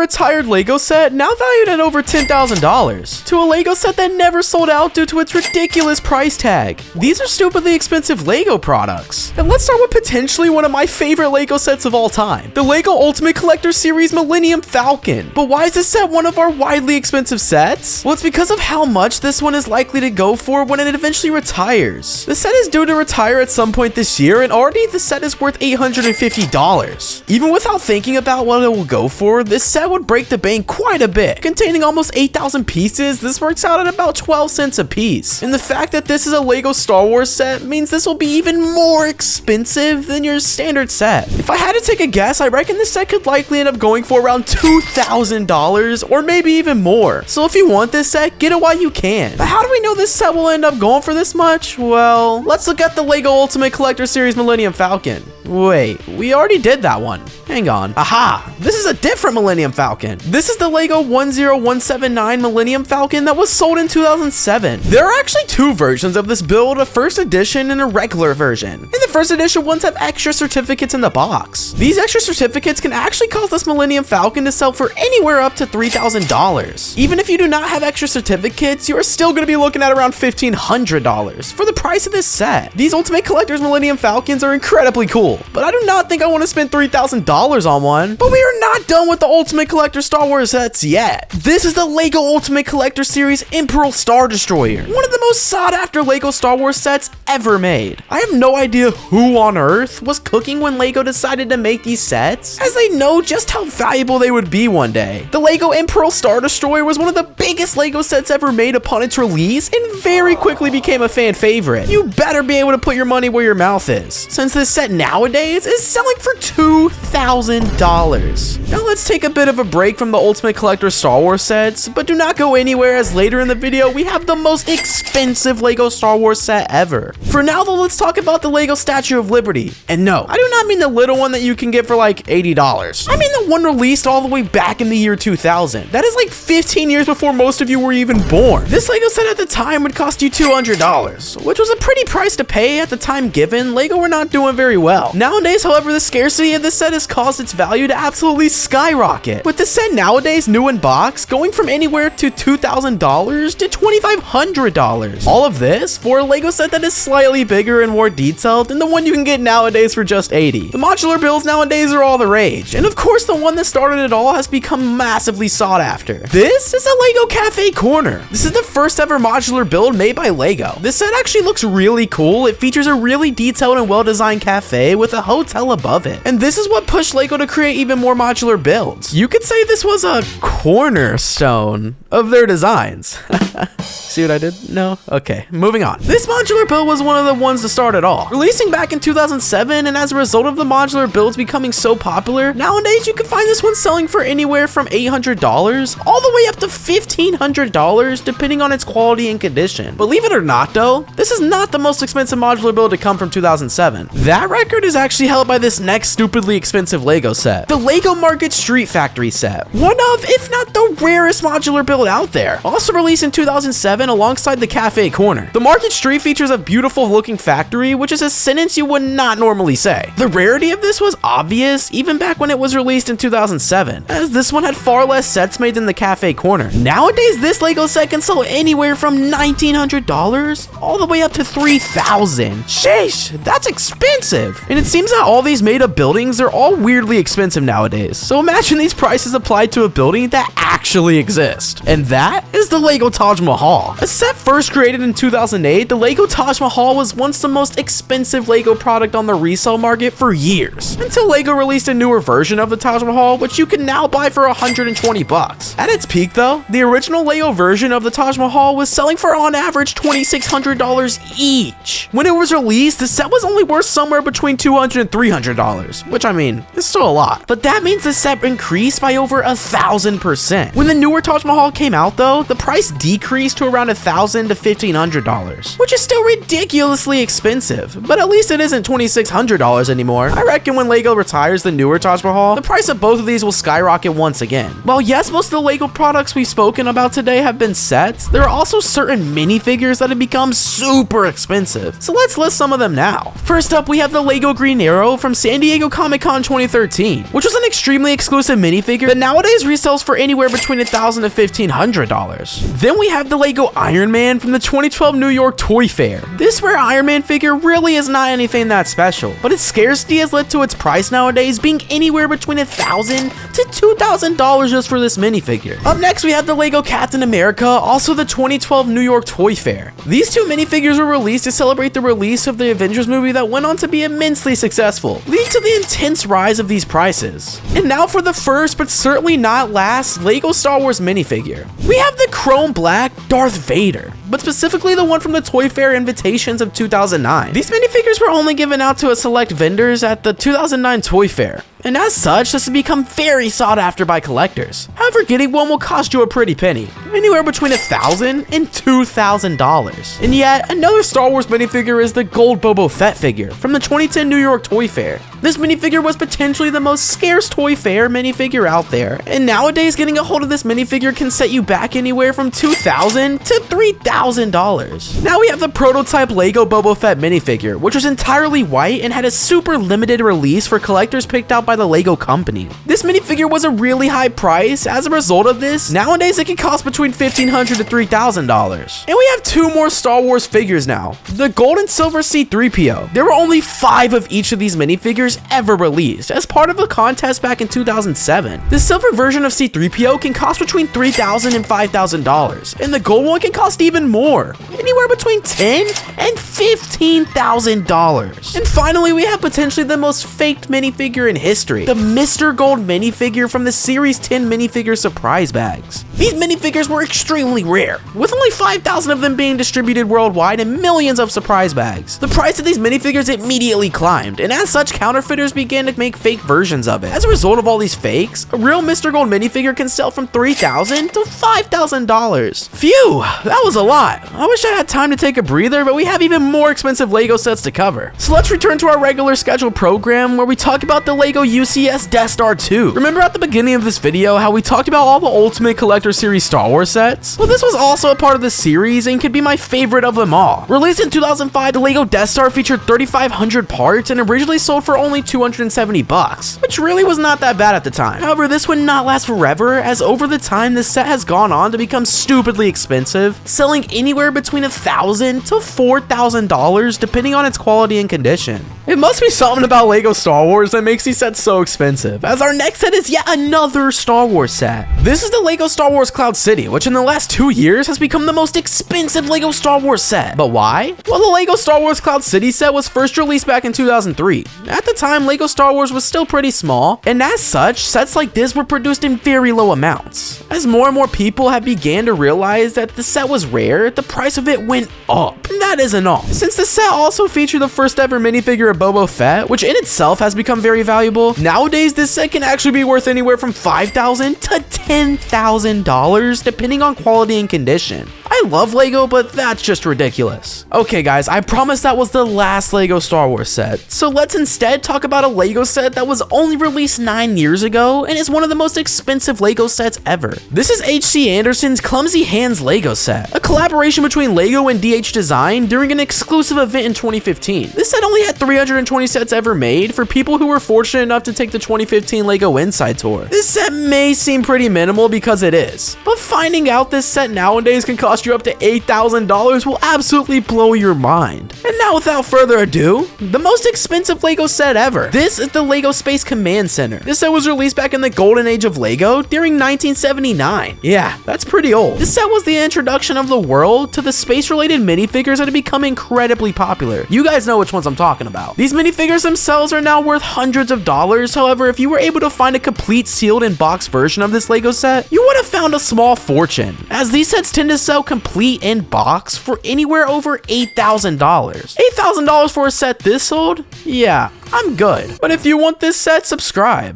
retired Lego set now valued at over $10,000 to a Lego set that never sold out due to its ridiculous price tag. These are stupidly expensive Lego products. And let's start with potentially one of my favorite Lego sets of all time, the Lego Ultimate Collector Series Millennium Falcon. But why is this set one of our widely expensive sets? Well, it's because of how much this one is likely to go for when it eventually retires. The set is due to retire at some point this year, and already the set is worth $850. Even without thinking about what it will go for, this set would break the bank quite a bit. Containing almost 8,000 pieces, this works out at about 12 cents a piece. And the fact that this is a Lego Star Wars set means this will be even more expensive than your standard set. If I had to take a guess, I reckon this set could likely end up going for around $2,000 or maybe even more. So if you want this set, get it while you can. But how do we know this set will end up going for this much? Well, let's look at the Lego Ultimate Collector Series Millennium Falcon. Wait, we already did that one. Hang on. Aha! This is a different Millennium Falcon. This is the Lego 10179 Millennium Falcon that was sold in 2007. There are actually two versions of this build, a first edition and a regular version. And the first edition ones have extra certificates in the box. These extra certificates can actually cause this Millennium Falcon to sell for anywhere up to $3,000. Even if you do not have extra certificates, you are still going to be looking at around $1,500 for the price of this set. These Ultimate Collector's Millennium Falcons are incredibly cool, but I do not think I want to spend $3,000 on one. But we are not done with the Ultimate Collector Star Wars sets yet. This is the Lego Ultimate Collector Series Imperial Star Destroyer, one of the most sought after Lego Star Wars sets ever made. I have no idea who on earth was cooking when Lego decided to make these sets, as they know just how valuable they would be one day. The Lego Imperial Star Destroyer was one of the biggest Lego sets ever made upon its release and very quickly became a fan favorite. You better be able to put your money where your mouth is, since this set nowadays is selling for $2,000. Now let's take a bit of a break from the Ultimate Collector Star Wars sets, but do not go anywhere, as later in the video we have the most expensive Lego Star Wars set ever. For now though, let's talk about the Lego Statue of Liberty. And no, I do not mean the little one that you can get for like $80. I mean the one released all the way back in the year 2000. That is like 15 years before most of you were even born. This Lego set at the time would cost you $200, which was a pretty price to pay at the time, given Lego were not doing very well. Nowadays, however, the scarcity of this set has caused its value to absolutely skyrocket, with the set nowadays new in box going from anywhere to $2,000 to $2,500. All of this for a Lego set that is slightly bigger and more detailed than the one you can get nowadays for just $80. The modular builds nowadays are all the rage, and of course the one that started it all has become massively sought after. This is a Lego Cafe Corner. This is the first ever modular build made by Lego. This set actually looks really cool. It features a really detailed and well-designed cafe with a hotel above it. And this is what pushed Lego to create even more modular builds. You could say this was a cornerstone of their designs. See what I did? No? Okay, moving on. This modular build was one of the ones to start it all. Releasing back in 2007, and as a result of the modular builds becoming so popular, nowadays you can find this one selling for anywhere from $800 all the way up to $1,500 depending on its quality and condition. Believe it or not though, this is not the most expensive modular build to come from 2007. That record is actually held by this next stupidly expensive Lego set, the Lego Market Street Factory set. One of, if not the rarest modular build out there. Also released in 2007 alongside the Cafe Corner. The Market Street features a beautiful looking factory, which is a sentence you would not normally say. The rarity of this was obvious even back when it was released in 2007, as this one had far less sets made than the Cafe Corner. Nowadays, this Lego set can sell anywhere from $1,900 all the way up to $3,000. Sheesh, that's expensive. And it seems that all these made up buildings are all weirdly expensive nowadays. So imagine these prices applied to a building that actually exists. And that is the Lego Taj Mahal. A set first created in 2008, the Lego Taj Mahal was once the most expensive Lego product on the resale market for years, until Lego released a newer version of the Taj Mahal, which you can now buy for $120. At its peak though, the original Lego version of the Taj Mahal was selling for on average $2,600 each. When it was released, the set was only worth somewhere between $200 and $300, which I mean, is still a lot. But that means the set increased by over 1,000%. When the newer Taj Mahal came out though, the price decreased decreased to around $1,000 to $1,500, which is still ridiculously expensive, but at least it isn't $2,600 anymore. I reckon when LEGO retires the newer Taj Mahal, the price of both of these will skyrocket once again. While yes, most of the LEGO products we've spoken about today have been sets, there are also certain minifigures that have become super expensive. So let's list some of them now. First up, we have the LEGO Green Arrow from San Diego Comic-Con 2013, which was an extremely exclusive minifigure that nowadays resells for anywhere between $1,000 to $1,500. Then we have the LEGO Iron Man from the 2012 New York Toy Fair. This rare Iron Man figure really is not anything that special, but its scarcity has led to its price nowadays being anywhere between $1,000 to $2,000 just for this minifigure. Up next, we have the LEGO Captain America, also the 2012 New York Toy Fair. These two minifigures were released to celebrate the release of the Avengers movie that went on to be immensely successful, leading to the intense rise of these prices. And now for the first, but certainly not last, LEGO Star Wars minifigure. We have the chrome black Darth Vader, but specifically the one from the Toy Fair Invitations of 2009. These minifigures were only given out to a select vendors at the 2009 Toy Fair, and as such, this has become very sought after by collectors. However, getting one will cost you a pretty penny, anywhere between $1,000 and $2,000. And yet, another Star Wars minifigure is the gold Boba Fett figure from the 2010 New York Toy Fair. This minifigure was potentially the most scarce Toy Fair minifigure out there, and nowadays getting a hold of this minifigure can set you back anywhere from $2,000 to $3,000. Now we have the prototype LEGO Boba Fett minifigure, which was entirely white and had a super limited release for collectors picked out by the LEGO company. This minifigure was a really high price. As a result of this, nowadays it can cost between $1,500 to $3,000. And we have two more Star Wars figures now. The gold and silver C-3PO. There were only 5 of each of these minifigures ever released as part of a contest back in 2007. The silver version of C-3PO can cost between $3,000 and $5,000, and the gold one can cost even more, anywhere between $10,000 and $15,000. And finally, we have potentially the most faked minifigure in history, the Mr. Gold minifigure from the Series 10 minifigure surprise bags. These minifigures were extremely rare, with only 5,000 of them being distributed worldwide and millions of surprise bags. The price of these minifigures immediately climbed, and as such, counterfeiters began to make fake versions of it. As a result of all these fakes, a real Mr. Gold minifigure can sell from $3,000 to $5,000. Phew, that was a lot. I wish I had time to take a breather, but we have even more expensive LEGO sets to cover. So let's return to our regular scheduled program where we talk about the LEGO UCS Death Star 2. Remember at the beginning of this video how we talked about all the Ultimate Collector Series Star Wars sets? Well, this was also a part of the series and could be my favorite of them all. Released in 2005, the LEGO Death Star featured 3,500 parts and originally sold for only $270, which really was not that bad at the time. However, this would not last forever, as over the time this set has gone on to become stupidly expensive, selling anywhere between $1,000 to $4,000 depending on its quality and condition. It must be something about LEGO Star Wars that makes these sets so expensive, as our next set is yet another Star Wars set. This is the LEGO Star Wars Cloud City, which in the last 2 years has become the most expensive LEGO Star Wars set. But why? Well, the LEGO Star Wars Cloud City set was first released back in 2003. At the time, LEGO Star Wars was still pretty small, and as such, sets like this were produced in very low amounts. As more and more people have began to realize that the set was rare, the price of it went up. And that isn't all. Since the set also featured the first ever minifigure of Boba Fett, which in itself has become very valuable, nowadays this set can actually be worth anywhere from $5,000 to $10,000 depending on quality and condition. I love LEGO, but that's just ridiculous. Okay guys, I promise that was the last LEGO Star Wars set, so let's instead talk about a LEGO set that was only released 9 years ago and is one of the most expensive LEGO sets ever. This is H.C. Anderson's Clumsy Hands LEGO set, a collaboration between LEGO and DH Design during an exclusive event in 2015. This set only had 320 sets ever made for people who were fortunate enough to take the 2015 LEGO Inside Tour. This set may seem pretty minimal because it is, but finding out this set nowadays can cost you up to $8,000 will absolutely blow your mind. And now without further ado, the most expensive LEGO set ever. This is the LEGO Space Command Center. This set was released back in the golden age of LEGO during 1979. Yeah, that's pretty old. This set was the introduction of the world to the space-related minifigures that have become incredibly popular. You guys know which ones I'm talking about. These minifigures themselves are now worth hundreds of dollars. However, if you were able to find a complete sealed and boxed version of this LEGO set, you would have found a small fortune, as these sets tend to sell complete in box for anywhere over $8,000. $8,000 for a set this old? Yeah, I'm good. But if you want this set, subscribe.